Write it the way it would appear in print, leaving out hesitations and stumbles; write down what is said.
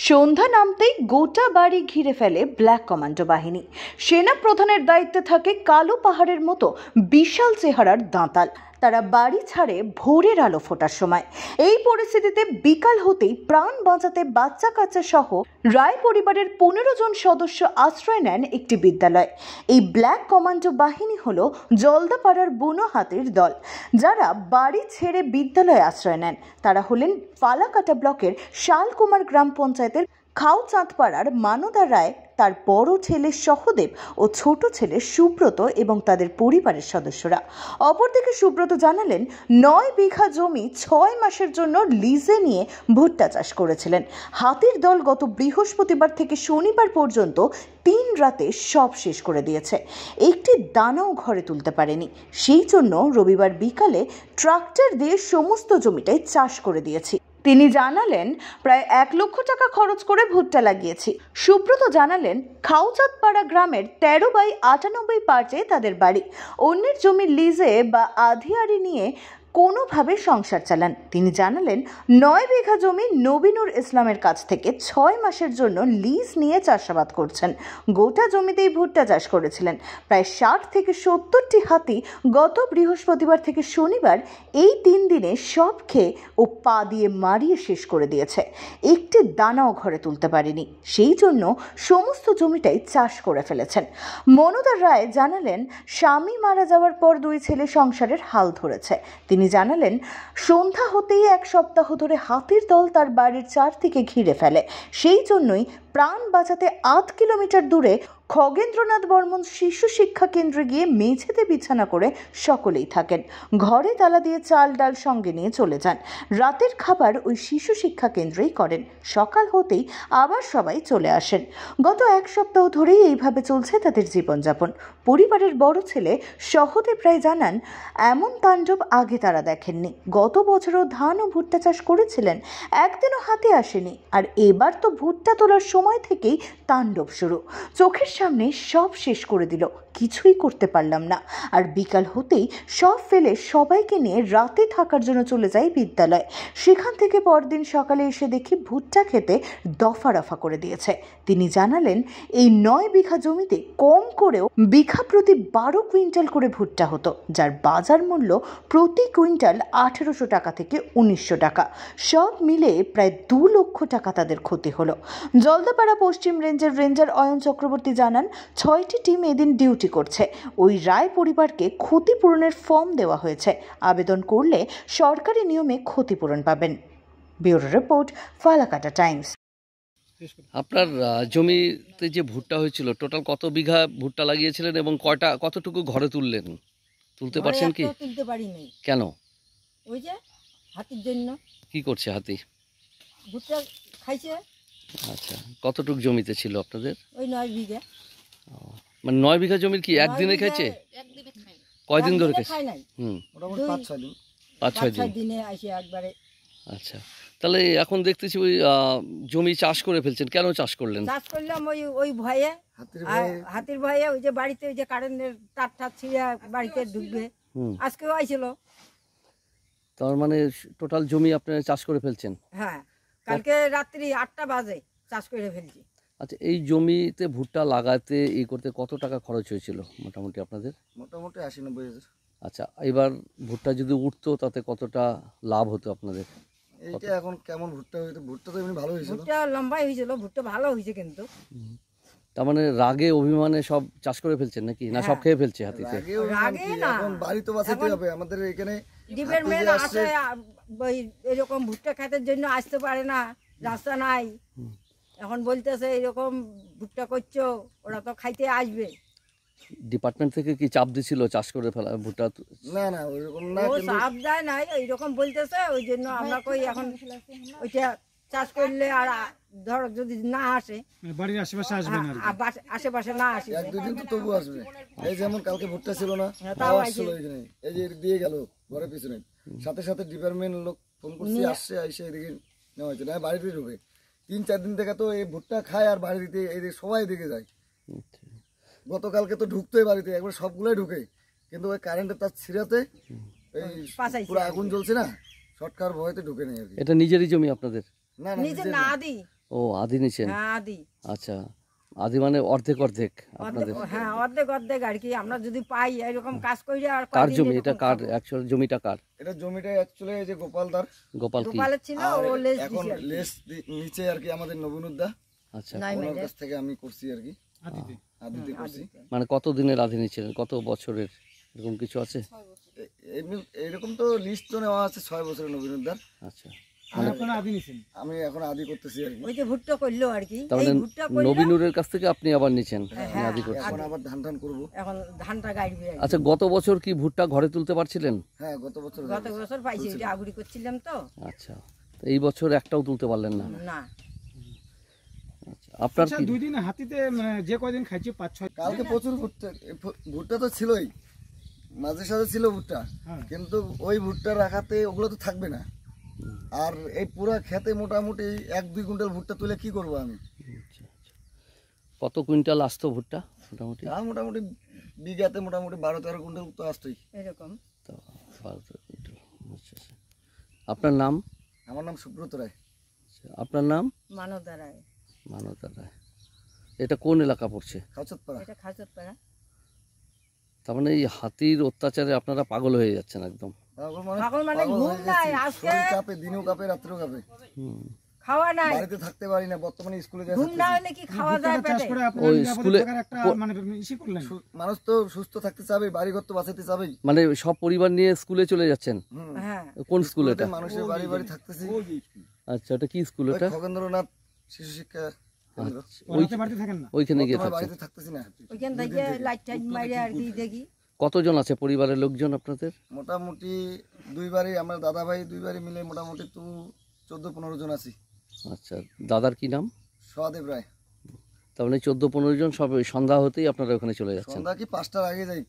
সন্ধ্যা নামতেই গোটা বাড়ি ঘিরে ফেলে ব্ল্যাক কমান্ডো বাহিনী। সেনা প্রধানের দায়িত্বে থাকে কালো পাহাড়ের মতো বিশাল চেহারার দাঁতাল। তারা বাড়ি ছাড়ে ভোরের আলো ফোটার সময়। এই পরিস্থিতিতে বিকাল হতেই প্রাণ বাঁচাতে বাচ্চা কাচ্চা সহ রায় পরিবারের 15 জন সদস্য আশ্রয় নেন একটি বিদ্যালয়। এই ব্ল্যাক কমান্ডো বাহিনী হলো জলদাপাড়ার বুনো হাতির দল, যারা বাড়ি ছেড়ে বিদ্যালয়ে আশ্রয় নেন। তারা হলেন ফালাকাটা ব্লকের শালকুমার গ্রাম পঞ্চায়েতের খাওচাঁদপাড়ার মানদা রায়, তার বড় ছেলে সহদেব ও ছোট ছেলে সুব্রত এবং তাদের পরিবারের সদস্যরা। অপরদিকে সুব্রত জানালেন, 9 বিঘা জমি 6 মাসের জন্য লিজে নিয়ে ভুট্টা চাষ করেছিলেন। হাতির দল গত বৃহস্পতিবার থেকে শনিবার পর্যন্ত 3 রাতে সব শেষ করে দিয়েছে। একটি দানাও ঘরে তুলতে পারেনি। সেই জন্য রবিবার বিকালে ট্রাক্টর দিয়ে সমস্ত জমিটাই চাষ করে দিয়েছি। তিনি জানালেন, প্রায় 1 লক্ষ টাকা খরচ করে ভুট্টা লাগিয়েছি। সুব্রত জানালেন, খাওচাঁদপাড়া গ্রামের 13/98 পার্টে তাদের বাড়ি। অন্যের জমি লিজে বা আধিয়ারি নিয়ে কোনোভাবে সংসার চালান। তিনি জানালেন, 9 বিঘা জমি নবীনুর ইসলামের কাছ থেকে 6 মাসের জন্য লিজ নিয়ে চাষাবাদ করছেন। গোটা জমিতেই ভুট্টা চাষ করেছিলেন। প্রায় 60 থেকে 70টি হাতি গত বৃহস্পতিবার থেকে শনিবার এই 3 দিনে সব খেয়ে ও পা দিয়ে মারিয়ে শেষ করে দিয়েছে। একটি দানাও ঘরে তুলতে পারেনি। সেই জন্য সমস্ত জমিটাই চাষ করে ফেলেছেন। মনোদা রায় জানালেন, স্বামী মারা যাওয়ার পর 2 ছেলে সংসারের হাল ধরেছে। তিনি জানালেন, সন্ধ্যা হতেই 1 সপ্তাহ ধরে হাতির দল তার বাড়ির চারদিকে ঘিরে ফেলে। সেই জন্যই প্রাণ বাঁচাতে 8 কিলোমিটার দূরে খগেন্দ্রনাথ বর্মন শিশু শিক্ষা কেন্দ্রে গিয়ে মেঝেতে বিছানা করে সকলেই থাকেন। ঘরে তালা দিয়ে চাল ডাল সঙ্গে নিয়ে চলে যান। রাতের খাবার ওই শিশু শিক্ষা কেন্দ্রেই করেন। সকাল হতেই আবার সবাই চলে আসেন। গত 1 সপ্তাহ ধরেই এইভাবে চলছে তাদের জীবনযাপন। পরিবারের বড় ছেলে সহদেব রায় জানান, এমন তাণ্ডব আগে তারা দেখেননি। গত বছরও ধান ও ভুট্টা চাষ করেছিলেন, একদিনও হাতে আসেনি। আর এবার তো ভুট্টা তোলার সময় থেকেই তাণ্ডব শুরু। চোখের সামনে সব শেষ করে দিল, কিছুই করতে পারলাম না। আর বিকাল হতেই সব ফেলে সবাইকে নিয়ে রাতে থাকার জন্য চলে যাই বিদ্যালয়। সেখান থেকে পরদিন সকালে এসে দেখি ভুট্টা খেতে দফা রফা করে দিয়েছে। তিনি জানালেন, এই 9 বিঘা জমিতে কম করেও বিঘা প্রতি 12 কুইন্টাল করে ভুট্টা হতো, যার বাজার মূল্য প্রতি কুইন্টাল 1800 টাকা থেকে 1900 টাকা। সব মিলে প্রায় 2 লক্ষ টাকা তাদের ক্ষতি হলো। জলদাপাড়া পশ্চিম রেঞ্জের রেঞ্জার অয়ন চক্রবর্তী জানান, 6টি টিম এদিন ডিউটি করছে। ওই রায় পরিবারকে ক্ষতিপূরণের ফর্ম দেওয়া হয়েছে। আবেদন করলে সরকারি নিয়মে ক্ষতিপূরণ পাবেন। Bureau report, Falakata Times. আপনার জমিতে যে ভুট্টা হয়েছিল, টোটাল কত বিঘা ভুট্টা লাগিয়েছিলেন এবং কতটুকু ঘরে তুলতে পারছেন কি? তুলতে পারিনি। কেন? ওই যে হাতির জন্য। কি করছে হাতি? ভুট্টা খাইছে। আচ্ছা, কতটুকু জমিতে ছিল আপনাদের? ওই 9 বিঘা। মানে 9 বিঘা জমির কি একদিনে খাইছে? একদিনে খাই। কয়দিন ধরে খাইছে? খাই নাই। মোটামুটি 5-6 দিন। 5-6 দিনে আসে একবারে। আচ্ছা, তাহলে এখন দেখতেছি ওই জমি চাষ করে ফেলছেন। কেন চাষ করলেন? চাষ করলাম ওই ভয়ে, হাতির ভয়ে। ওই যে বাড়িতে ওই যে কারেন্টের তার ছিঁড়ে বাড়িতে ঢুকবে, আজকেও আইছিল। তার মানে টোটাল জমি আপনারা চাষ করে ফেলছেন? হ্যাঁ, কালকে রাত্রি 8টা বাজে চাষ করে ফেলছি। আচ্ছা, এই জমিতে ভুট্টা লাগাতে করতে কত টাকা খরচ হয়েছিল মোটামুটি আপনাদের? মোটামুটি 80-90 হাজার। আচ্ছা, এবার ভুট্টা যদি উঠতো তাতে কতটা লাভ হতো আপনাদের? এইটা এখন কেমন ভুট্টা হইতো? ভুট্টা তো এমনি ভালো হয়েছিল, ভুট্টা লম্বাই হয়েছিল, ভুট্টা ভালো হয়েছে। কিন্তু তার মানে রাগে অভিমানে সব চাষ করে ফেলছেন নাকি, না সব খেয়ে ফেলছে হাতিতে? রাগে না, এখন বাড়ি তো বাঁচাতে হবে আমাদের। এখানে ডিপার্টমেন্ট আছে, ওই এরকম ভুট্টা খেতের জন্য আসতে পারে না, রাস্তা নাই। এখন বলতেছে এরকম ভুট্টা করছো, ওরা তো খাইতে আসবে। ডিপার্টমেন্ট থেকে কি চাপ দিছিল চাষ করে ফেলা ভুট্টা? না না, ওইরকম না, ও চাপ দেয় নাই, এইরকম বলতেছে। ওই জন্য আমরা কই এখন ওইটা চাষ করলে আর ধর যদি না আসে, বাড়ির আশেপাশে আসবে না, আশেপাশে না আসে, 1-2 দিন তো তবু আসবে। এই যেমন কালকে ভুট্টা ছিল না, আসছিল এখানে, এই যে দিয়ে গেল ঘরের পিছনে, সাথে সাথে ডিপার্টমেন্ট লোক ফোন করছে, আসছে, আইসে এদিকে নেওয়া হয়েছে। না বাড়িতে ঢুকে 3-4 দিন থেকে তো এই ভুট্টা খায় আর বাড়িতে এদিকে সবাই দিকে যায়। গতকালকে তো ঢুকতোই বাড়িতে, একবার সবগুলোই ঢুকে, কিন্তু ওই কারেন্টের তার ছিঁড়াতে এই পুরো আগুন জ্বলছে না, শর্টকার ভয়তে ঢুকে নেই আর কি। এটা নিজেরই জমি আপনাদের? না নিজে না দিই, ও আদি নিছেন? হ্যাঁ আদি। আচ্ছা, আদি মানে অর্ধেক অর্ধেক আপনাদের? হ্যাঁ অর্ধেক অর্ধেক আর কি, আমরা যদি পাই এরকম কাজ করি আর কার কয়দিন জমি এরকম এটা? কার খাবো। অ্যাকচুয়াল জমিটা কার? এটা জমিটা অ্যাকচুয়ালি এই যে গোপালদার, গোপাল কি? গোপালের ছিল, আর ও লেজ এখন দিছে আর কি। লেস নিচে আর কি আমাদের নবীনুদ্দা, আচ্ছা, নাই ওনার মাইরে। কাছ থেকে আমি করছি আর কি, আদিতে করছি। মানে কত দিনের আদি নিচ্ছিলেন, কত বছরের, এরকম কিছু আছে? এরকম তো লিস্ট তো নেওয়া আছে 6 বছরের নবীনুদ্দার। আচ্ছা, আমি এখন আদি করতেছি আর কি। ওই যে ভুট্টা করলো আর কি, তার এই মানে ভুট্টা করলো, নবীনুরের কাছ থেকে আপনি আবার নিচ্ছেন, আপনি হ্যাঁ, আদি করছেন। এখন আবার ধান করবো। এখন ধানটা গাড়বে আর কি। আচ্ছা, গত বছর কি ভুট্টা ঘরে তুলতে পারছিলেন? হ্যাঁ গত বছর গত বছর পাইছি, এটা আগুড়ি করছিলাম তো। আচ্ছা, তো এই বছর একটাও তুলতে পারলেন না? না আচ্ছা, আপনার কি? দুই দিন হাতিতে মানে যে কয়দিন খাইছি 5-6 কালকে প্রচুর ভুট্টা, ভুট্টা তো ছিলই, মাঝে সাঝে ছিল ভুট্টা, হ্যাঁ। কিন্তু ওই ভুট্টা রাখাতে ওগুলো তো থাকবে না। আর এই পুরা খেতে মোটামুটি 1-2 কুইন্টাল ভুট্টা তুলে কি করবো আমি? আচ্ছা, আচ্ছা। কত কুইন্টাল আসতো ভুট্টা মোটামুটি? আর মোটামুটি বিঘাতে মোটামুটি 12-13 কুইন্টাল তো আসতোই। এরকম। তো 12 কুইন্টাল। আচ্ছা, আচ্ছা। আপনার নাম? আমার নাম সুব্রত রায়। আচ্ছা, আপনার নাম? মানব দ্বারায়। মানবতা রায়। এটা কোন এলাকা পড়ছে? খাউচাঁদপাড়া। এটা খাজত পাড়া। তার মানে এই হাতির অত্যাচারে আপনারা পাগল হয়ে যাচ্ছেন একদম। পাগল মানে পাগল ঘুম হয়ে নাই, গেছি। আজকে শরীর কাঁপে, দিনেও কাঁপে, রাত্রেও কাঁপে। হুম। খাওয়া নাই, বাড়িতে থাকতে পারি না, বর্তমানে স্কুলে যাই ঘুম না হলে কি খাওয়া যায় চাষ পেটে? করে ওই আপনারা নিরাপদে স্কুলে- থাকার একটা মানে ইসি করলেন। মানুষ তো সুস্থ থাকতে চাবে, বাড়িঘর তো বাঁচাতে চাবেই। মানে সব পরিবার নিয়ে স্কুলে চলে যাচ্ছেন? হুম। হ্যাঁ কোন স্কুল এটা? মানুষের বাড়ি বাড়ি থাকতেছি। আচ্ছা, ওটা কি স্কুল এটা? খগেন্দ্রনাথ শিশু শিক্ষা কেন্দ্র। রাতে বাড়িতে থাকেন না? ওইখানে গিয়ে বর্তমানে থাকছেন? বাড়িতে থাকতেছি না। ওইখান থেকে লাইট টাইট মারে আর কি দেখি। কতজন আছে পরিবারের লোকজন আপনাদের? মোটামুটি দুই বাড়ি, আমার দাদা ভাই দুই বাড়ি মিলে মোটামুটি তো 14-15 জন আছি। আচ্ছা, দাদার কি নাম? সহদেব রায়। তার মানে 14-15 জন, সব ওই সন্ধ্যা হতেই আপনারা ওখানে চলে যাচ্ছেন? সন্ধ্যা কি 5টার আগে যাই।